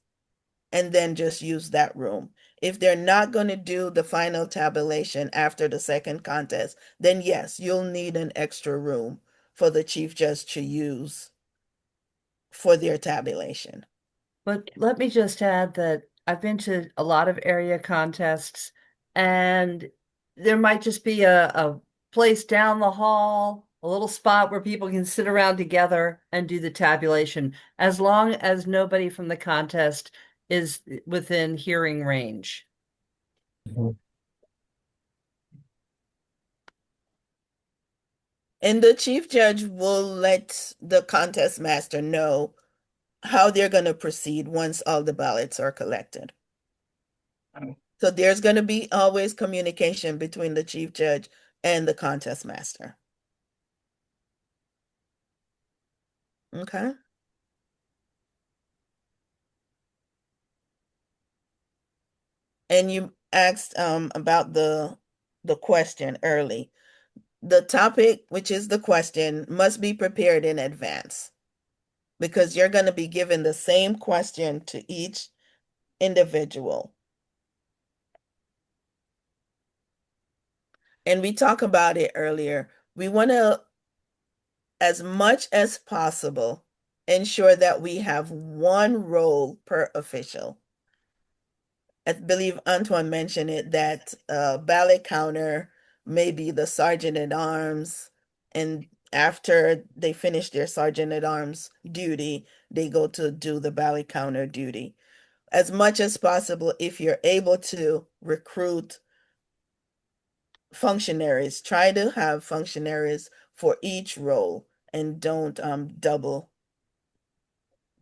and then just use that room. If they're not going to do the final tabulation after the second contest, then yes, you'll need an extra room for the chief judge to use for their tabulation. But let me just add that I've been to a lot of area contests, and there might just be a place down the hall, a little spot where people can sit around together and do the tabulation, as long as nobody from the contest is within hearing range. And the chief judge will let the contest master know how they're going to proceed once all the ballots are collected. So there's going to be always communication between the chief judge and the contest master. Okay. And you asked about the question early. The topic, which is the question, must be prepared in advance because you're going to be given the same question to each individual. And we talked about it earlier. We want to, as much as possible, ensure that we have one role per official. I believe Antoine mentioned it that ballot counter may be the sergeant at arms, and after they finish their sergeant at arms duty, they go to do the ballot counter duty. As much as possible, if you're able to recruit functionaries, try to have functionaries for each role and don't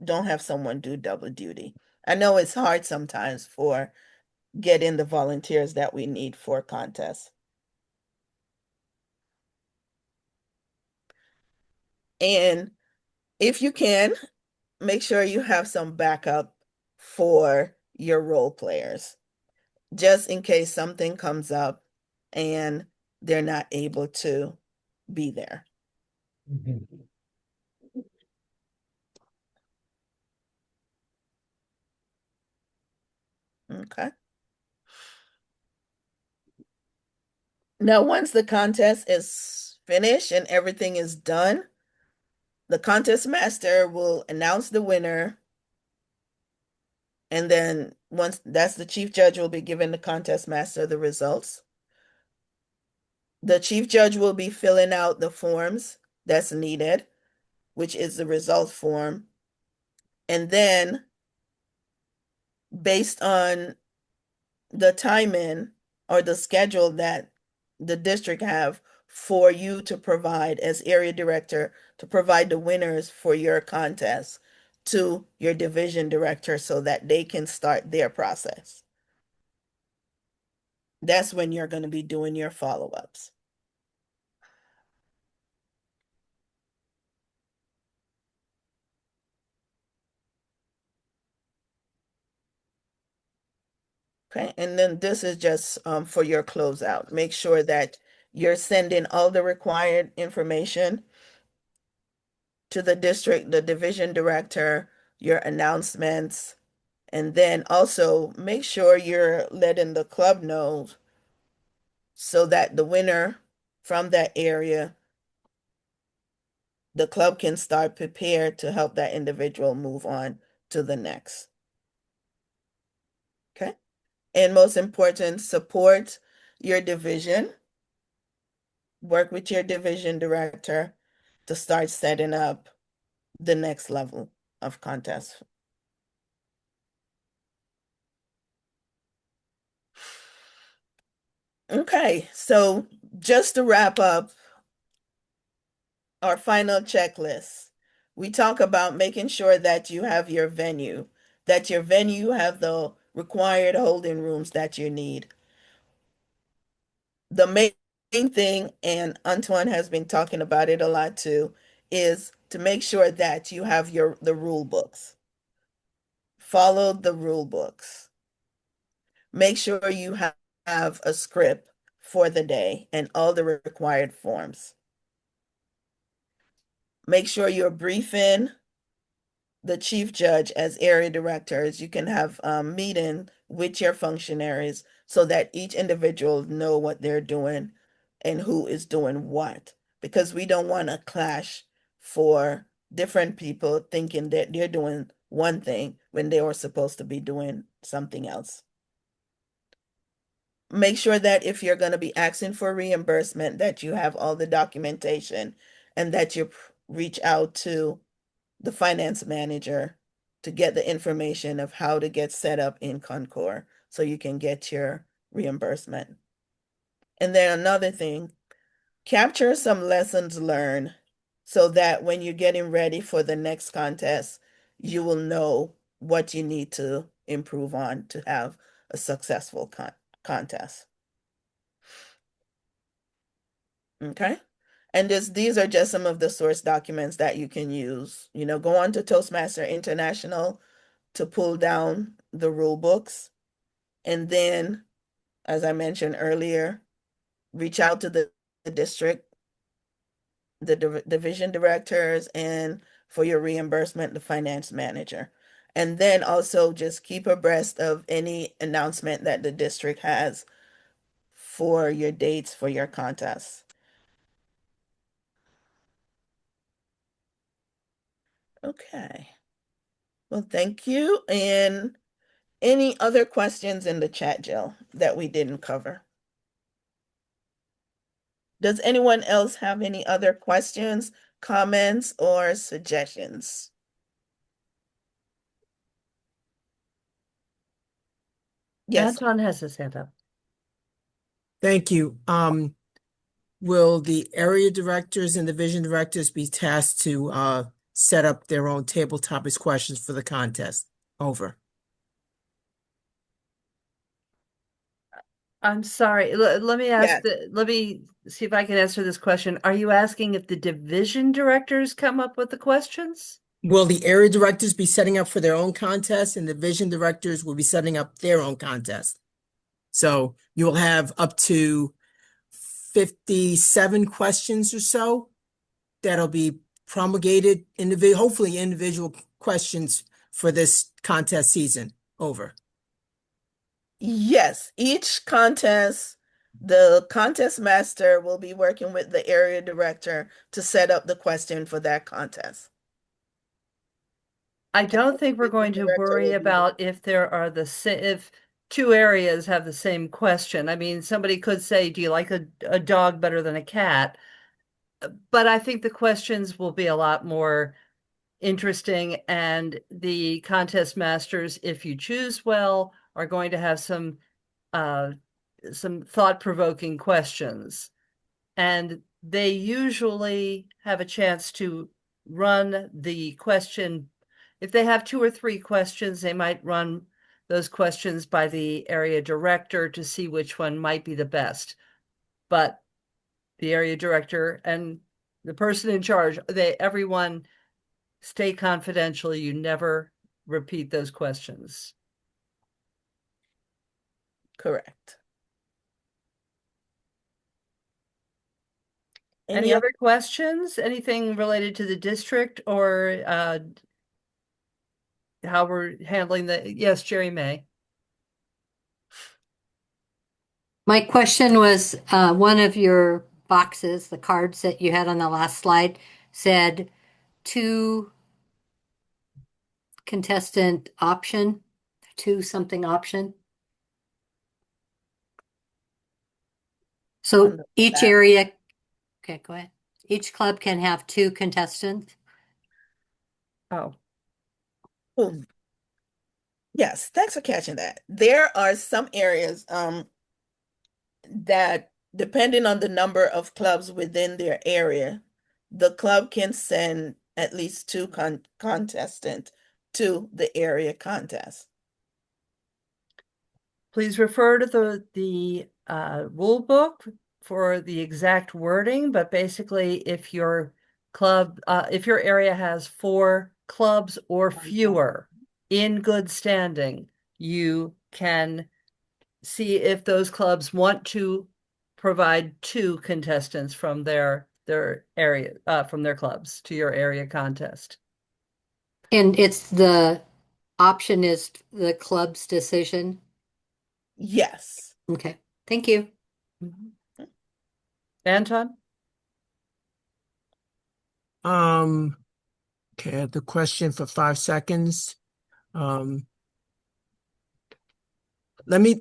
have someone do double duty. I know it's hard sometimes for getting the volunteers that we need for contests. And if you can, make sure you have some backup for your role players, just in case something comes up and they're not able to be there. Okay. Now, once the contest is finished and everything is done, the contest master will announce the winner. And then once that's the chief judge will be giving the contest master the results. The chief judge will be filling out the forms that's needed, which is the results form. And then based on the timing or the schedule that the district have for you to provide as area director to provide the winners for your contest to your division director so that they can start their process. That's when you're going to be doing your follow-ups. Okay, and then this is just for your closeout. Make sure that you're sending all the required information to the district, the division director, your announcements, and then also make sure you're letting the club know so that the winner from that area, the club can start prepared to help that individual move on to the next. Okay. And most important, support your division. Work with your division director to start setting up the next level of contest. Okay, so just to wrap up our final checklist, we talk about making sure that you have your venue, that your venue have the required holding rooms that you need. The main thing, and Antoine has been talking about it a lot too, is to make sure that you have the rule books. Follow the rule books. Make sure you have a script for the day and all the required forms. Make sure you're briefing the chief judge as area directors. You can have a meeting with your functionaries so that each individual know what they're doing and who is doing what. Because we don't want a clash for different people thinking that they're doing one thing when they were supposed to be doing something else. Make sure that if you're going to be asking for reimbursement, that you have all the documentation and that you reach out to the finance manager to get the information of how to get set up in Concord so you can get your reimbursement. And then another thing, capture some lessons learned so that when you're getting ready for the next contest, you will know what you need to improve on to have a successful contest. Okay. And these are just some of the source documents that you can use. Go on to Toastmaster International to pull down the rule books. And then, as I mentioned earlier, reach out to the district, the division directors, and for your reimbursement, the finance manager. And then also just keep abreast of any announcement that the district has for your dates for your contests. Okay. Well, thank you. And any other questions in the chat, Jill, that we didn't cover? Does anyone else have any other questions, comments, or suggestions? Yes. Anton has his hand up. Thank you. Will the area directors and division directors be tasked to set up their own table topics questions for the contest? Over. I'm sorry. Let me ask Yes. let me see if I can answer this question. Are you asking if the division directors come up with the questions? Will the area directors be setting up for their own contest and the division directors will be setting up their own contest? So you'll have up to 57 questions or so that'll be promulgated, hopefully individual questions for this contest season. Over. Yes. Each contest, the contest master will be working with the area director to set up the question for that contest. I don't think we're going to worry about if there are if two areas have the same question. I mean, somebody could say, do you like a dog better than a cat? But I think the questions will be a lot more interesting, and the contest masters, if you choose well, are going to have some thought-provoking questions. And they usually have a chance to run the question. If they have 2 or 3 questions, they might run those questions by the area director to see which one might be the best. But the area director and the person in charge, everyone stay confidential. You never repeat those questions. Correct. Any other questions? Anything related to the district or how we're handling the, yes, Jerry May. My question was, one of your boxes, the cards that you had on the last slide, said 2 contestant option, 2 something option. So each area, okay, go ahead. Each club can have 2 contestants. Oh, Oh, yes, thanks for catching that. There are some areas that depending on the number of clubs within their area, the club can send at least 2 contestants to the area contest. please refer to the rule book for the exact wording, but basically if your club, if your area has 4 clubs or fewer in good standing, you can see if those clubs want to provide 2 contestants from their area, from their clubs to your area contest. And it's the option is the club's decision. Yes. Okay, thank you. Anton? Okay, the question for 5 seconds. Let me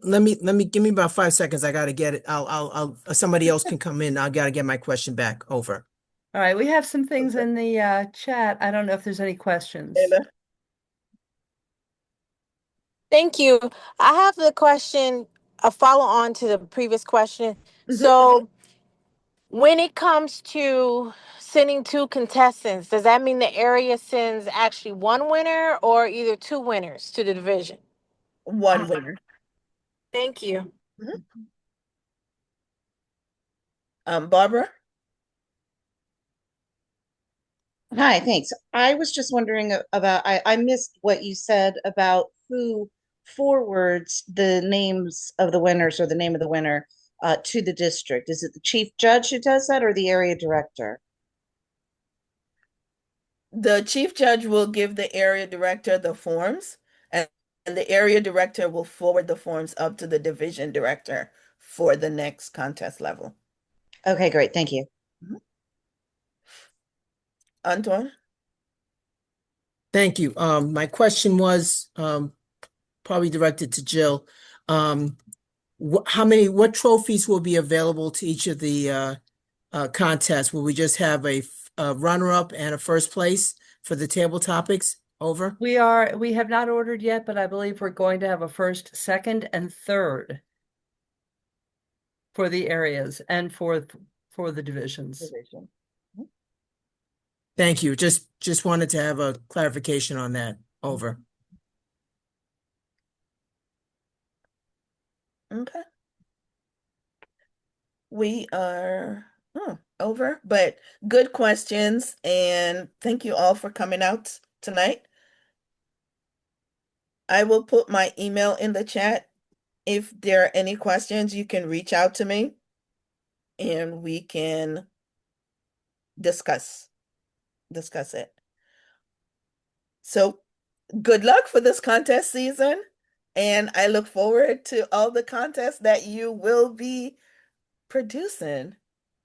give me about 5 seconds. I gotta get it. I'll somebody else can come in. I gotta get my question back. Over. All right, we have some things in the chat. I don't know if there's any questions. Taylor? Thank you. I have the question, a follow on to the previous question. So when it comes to sending 2 contestants, does that mean the area sends actually 1 winner or either 2 winners to the division? 1 winner. Thank you. Barbara? Hi, thanks. I was just wondering about, I missed what you said about who forwards the names of the winners or the name of the winner to the district. Is it the chief judge who does that or the area director? The chief judge will give the area director the forms, and the area director will forward the forms up to the division director for the next contest level. Okay, great. Thank you. Antoine? Thank you. My question was probably directed to Jill. What trophies will be available to each of the contests? Will we just have a runner-up and a first place for the table topics? Over. We have not ordered yet, but I believe we're going to have a first, second, and third for the areas and for the divisions. Thank you. Just wanted to have a clarification on that. Over. Okay. We are over, but good questions, and thank you all for coming out tonight. I will put my email in the chat. If there are any questions, you can reach out to me and we can discuss it. So good luck for this contest season, and I look forward to all the contests that you will be producing.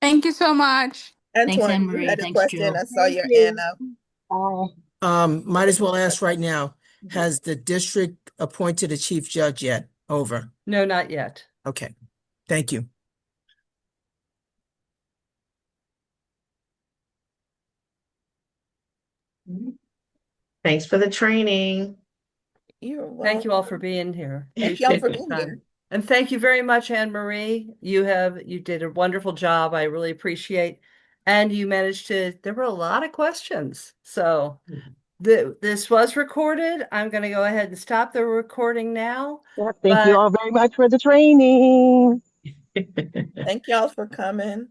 Thank you so much. Antoine, AnnMarie. you had a Thanks, question. Jill. I saw Thank your you. hand up. Might as well ask right now. Has the district appointed a chief judge yet? Over. No, not yet. Okay. Thank you. Thanks for the training. You're welcome. Thank you all for being here. Thank y'all for Appreciate being your here. time. And thank you very much, AnnMarie. You did a wonderful job. I really appreciate. And you managed to, there were a lot of questions. So this was recorded. I'm going to go ahead and stop the recording now. Yeah, thank you all very much for the training. Thank y'all for coming.